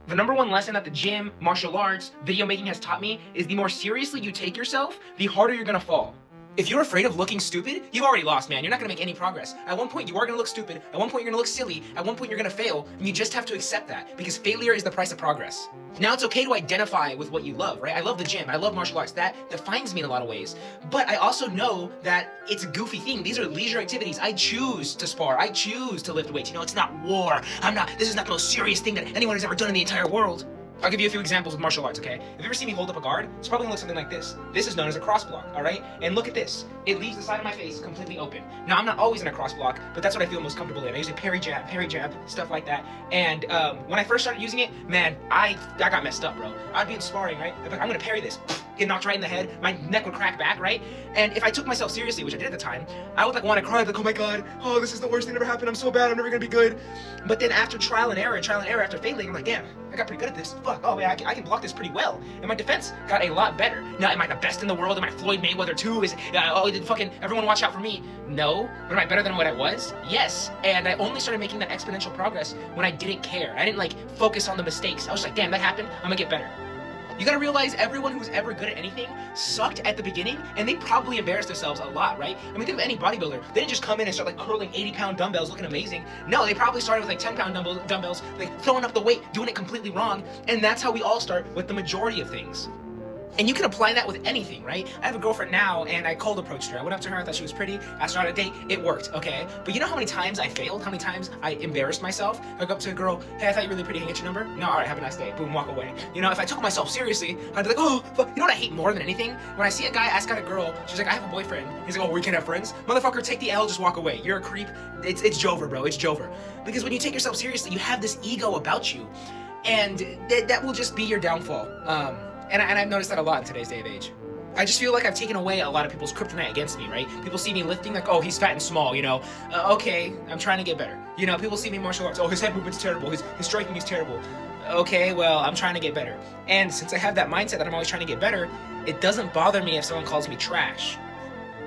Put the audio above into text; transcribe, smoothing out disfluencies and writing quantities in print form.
The number one lesson that the gym, martial arts, video making has taught me is the more seriously you take yourself, the harder you're gonna fall. If you're afraid of looking stupid, you've already lost, man. You're not gonna make any progress. At one point, you are gonna look stupid. At one point, you're gonna look silly. At one point, you're gonna fail. And you just have to accept that because failure is the price of progress. Now, it's okay to identify with what you love, right? I love the gym. I love martial arts. That defines me in a lot of ways. But I also know that it's a goofy thing. These are leisure activities. I choose to spar. I choose to lift weights. You know, it's not war. This is not the most serious thing that anyone has ever done in the entire world. I'll give you a few examples of martial arts, okay? If you ever see me hold up a guard, it's probably gonna look something like this. This is known as a cross block, all right? And look at this. It leaves the side of my face completely open. Now, I'm not always in a cross block, but that's what I feel most comfortable in. I usually parry jab, stuff like that. And when I first started using it, man, I got messed up, bro. I'd be in sparring, right? I'd be like, I'm gonna parry this. Get knocked right in the head. My neck would crack back, right? And if I took myself seriously, which I did at the time, I would like want to cry, like, oh my god, oh, this is the worst thing that ever happened. I'm so bad. I'm never gonna be good. But then after trial and error, after failing, I'm like, damn, I got pretty good at this. Fuck, oh man, I can block this pretty well. And my defense got a lot better. Now, am I the best in the world? Am I Floyd Mayweather too? Did fucking everyone watch out for me? No. But am I better than what I was? Yes. And I only started making that exponential progress when I didn't care. I didn't like focus on the mistakes. I was like, damn, that happened. I'm gonna get better. You gotta realize everyone who's ever good at anything sucked at the beginning, and they probably embarrassed themselves a lot, right? I mean, think of any bodybuilder. They didn't just come in and start like curling 80-pound dumbbells looking amazing. No, they probably started with like 10-pound dumbbells, like throwing up the weight, doing it completely wrong, and that's how we all start with the majority of things. And you can apply that with anything, right? I have a girlfriend now, and I cold approached her. I went up to her, I thought she was pretty, asked her out on a date, it worked, okay? But you know how many times I failed? How many times I embarrassed myself? I go up to a girl, hey, I thought you were really pretty, can I get your number? No, all right, have a nice day, boom, walk away. You know, if I took myself seriously, I'd be like, oh, fuck. You know what I hate more than anything? When I see a guy ask out a girl, she's like, I have a boyfriend. He's like, oh, we can have friends? Motherfucker, take the L, just walk away. You're a creep. It's Jover, bro, it's Jover. Because when you take yourself seriously, you have this ego about you, and that will just be your downfall. And I've noticed that a lot in today's day of age. I just feel like I've taken away a lot of people's kryptonite against me, right? People see me lifting like, oh, he's fat and small, you know? Okay, I'm trying to get better. You know, people see me in martial arts, oh, his head movement's terrible, his striking is terrible. Okay, well, I'm trying to get better. And since I have that mindset that I'm always trying to get better, it doesn't bother me if someone calls me trash.